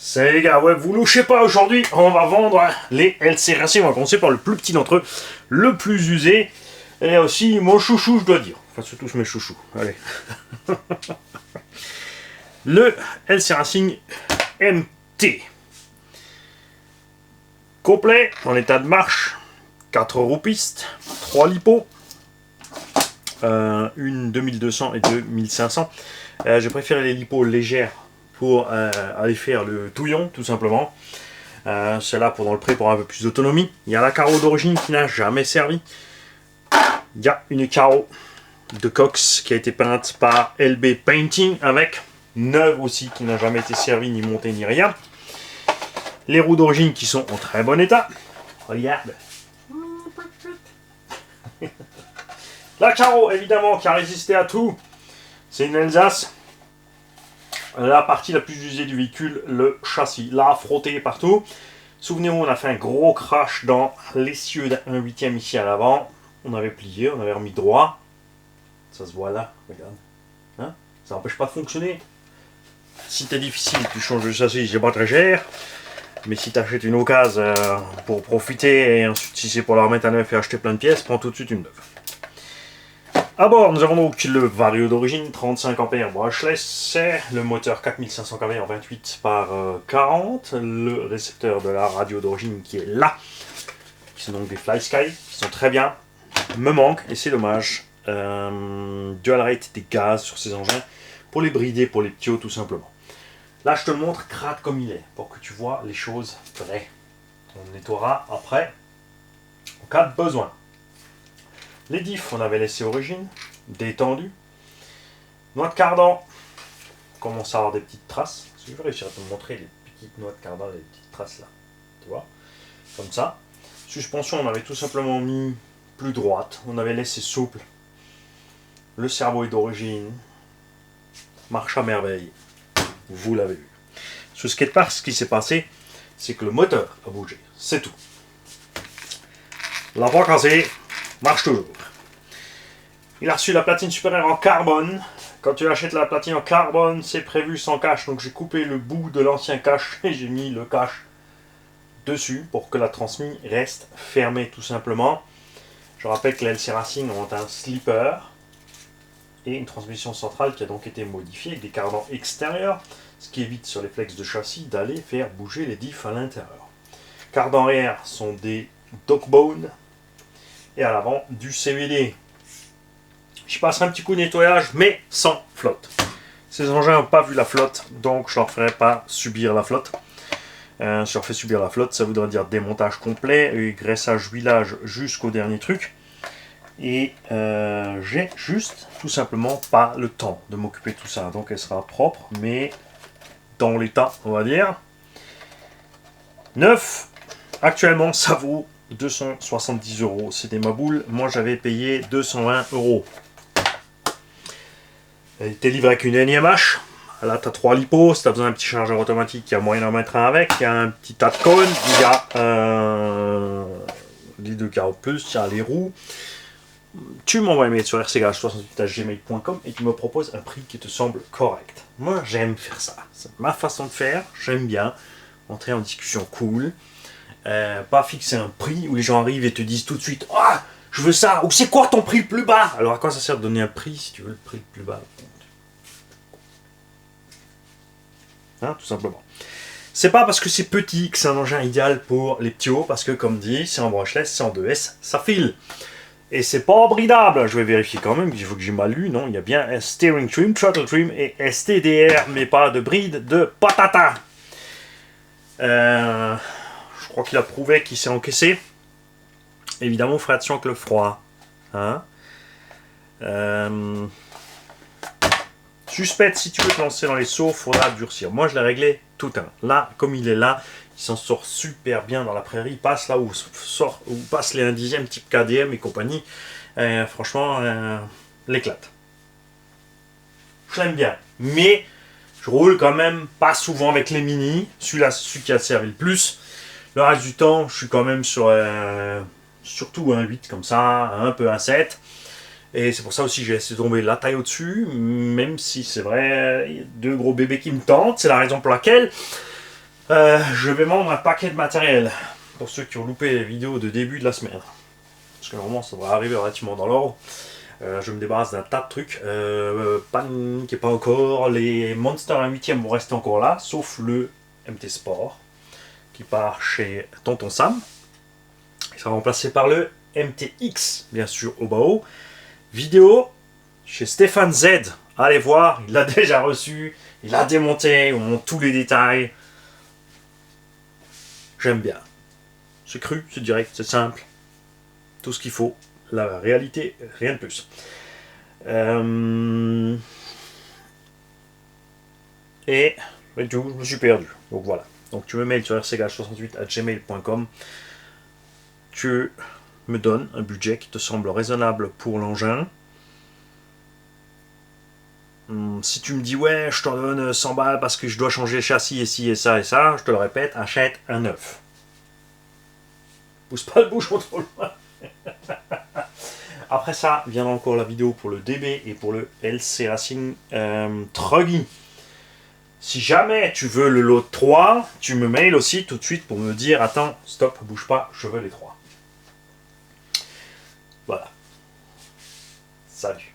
Salut les gars, ouais, vous louchez pas aujourd'hui, on va vendre les LC Racing, on va commencer par le plus petit d'entre eux, le plus usé, et aussi mon chouchou je dois dire, enfin c'est tous mes chouchous, allez. Le LC Racing MT. Complet, en état de marche, 4 roues pistes, 3 lipos, une 2200 et 2500. J'ai préféré les lipos légères pour aller faire le touillon, tout simplement. C'est là pour dans le pré pour un peu plus d'autonomie. Il y a la carreau d'origine qui n'a jamais servi. Il y a une carreau de Cox qui a été peinte par LB Painting avec neuve aussi qui n'a jamais été servie ni montée ni rien. Les roues d'origine qui sont en très bon état. Regarde. La carreau évidemment qui a résisté à tout. C'est une Alsace. La partie la plus usée du véhicule, le châssis. Là, frotté partout. Souvenez-vous, on a fait un gros crash dans l'essieu d'un 8e ici à l'avant. On avait plié, on avait remis droit. Ça se voit là, regarde. Hein, ça n'empêche pas de fonctionner. Si t'es difficile, tu changes de châssis, c'est pas très cher. Mais si tu achètes une occasion pour profiter, et ensuite si c'est pour la remettre à neuf et acheter plein de pièces, prends tout de suite une neuve. A bord, nous avons donc le Vario d'origine, 35 A brushless, c'est le moteur 4500 kW en 28 par 40, le récepteur de la radio d'origine qui est là, qui sont donc des FlySky, qui sont très bien, me manque et c'est dommage. Dual rate des gaz sur ces engins, pour les brider, pour les ptios tout simplement. Là je te le montre crade comme il est, pour que tu vois les choses vraies. On nettoiera après, en cas de besoin. Les diffs, on avait laissé origine, détendu. Noix de cardan, on commence à avoir des petites traces. Je vais réussir à te montrer les petites noix de cardan, les petites traces là. Tu vois, comme ça. Suspension, on avait tout simplement mis plus droite. On avait laissé souple. Le cerveau est d'origine. Marche à merveille. Vous l'avez vu. Sur ce skatepark, ce qui s'est passé, c'est que le moteur a bougé. C'est tout. La voie cassée marche toujours. Il a reçu la platine supérieure en carbone. Quand tu achètes la platine en carbone, c'est prévu sans cache. Donc j'ai coupé le bout de l'ancien cache et j'ai mis le cache dessus pour que la transmission reste fermée tout simplement. Je rappelle que les LC Racing ont un slipper et une transmission centrale qui a donc été modifiée avec des cardans extérieurs, ce qui évite sur les flex de châssis d'aller faire bouger les diffs à l'intérieur. Cardans arrière sont des Dockbone et à l'avant du CVD. Je passerai un petit coup de nettoyage mais sans flotte. Ces engins n'ont pas vu la flotte donc je ne leur ferai pas subir la flotte. Si je leur fais subir la flotte, ça voudrait dire démontage complet et graissage, huilage jusqu'au dernier truc. Et j'ai juste tout simplement pas le temps de m'occuper de tout ça. Donc elle sera propre, mais dans l'état, on va dire. Neuf, actuellement ça vaut 270 €. C'était ma boule. Moi j'avais payé 220 €. Elle était livrée avec une énième hache. Là, tu as 3 lipos, si tu as besoin d'un petit chargeur automatique, il y a moyen d'en mettre un avec. Il y a un petit tas de cônes, il y a les deux carreaux plus, il y a les roues. Tu m'envoies un mail sur rcgarage68@gmail.com et tu me proposes un prix qui te semble correct. Moi, j'aime faire ça. C'est ma façon de faire, j'aime bien. Entrer en discussion cool. Pas fixer un prix où les gens arrivent et te disent tout de suite « Ah, je veux ça !» ou « C'est quoi ton prix le plus bas ?» Alors à quoi ça sert de donner un prix si tu veux le prix le plus bas? Hein, tout simplement. C'est pas parce que c'est petit que c'est un engin idéal pour les ptios, parce que comme dit, c'est en brushless, c'est en 2S, ça file. Et c'est pas bridable, je vais vérifier quand même, il faut que j'ai mal lu, non, il y a bien un steering trim, throttle trim et STDR, mais pas de bride de patata. Je crois qu'il a prouvé qu'il s'est encaissé. Évidemment, on ferait attention avec le froid. Hein. Suspecte, si tu veux te lancer dans les sauts, il faudra durcir. Moi, je l'ai réglé tout un. Là, comme il est là, il s'en sort super bien dans la prairie. Il passe là où passent les 1/10 type KDM et compagnie. Franchement, l'éclate. Je l'aime bien. Mais je roule quand même pas souvent avec les mini. Celui-là, c'est celui qui a servi le plus. Le reste du temps, je suis quand même sur surtout un 8 comme ça, un peu un 7. Et c'est pour ça aussi que j'ai laissé tomber la taille au-dessus, même si c'est vrai, il y a deux gros bébés qui me tentent. C'est la raison pour laquelle Je vais vendre un paquet de matériel pour ceux qui ont loupé les vidéos de début de la semaine. Parce que normalement ça devrait arriver relativement dans l'ordre. Je me débarrasse d'un tas de trucs. Pan qui est pas encore. Les Monster 1/8 vont rester encore là, sauf le MT Sport qui part chez Tonton Sam. Il sera remplacé par le MTX, bien sûr, au bas haut. Vidéo chez Stéphane Z. Allez voir, il l'a déjà reçu. Il a démonté, on montre tous les détails. J'aime bien. C'est cru, c'est direct, c'est simple. Tout ce qu'il faut. La réalité, rien de plus. Et je me suis perdu. Donc voilà. Donc tu me mails sur rcgage68@gmail.com. Tu me donnes un budget qui te semble raisonnable pour l'engin. Si tu me dis ouais, je t'en donne 100 balles parce que je dois changer le châssis et ci et ça, je te le répète, achète un neuf. Pousse pas le bouchon trop loin. Après ça, vient encore la vidéo pour le DB et pour le LC Racing Truggy. Si jamais tu veux le lot 3, tu me mails aussi tout de suite pour me dire attends, stop, bouge pas, je veux les 3. Voilà. Salut.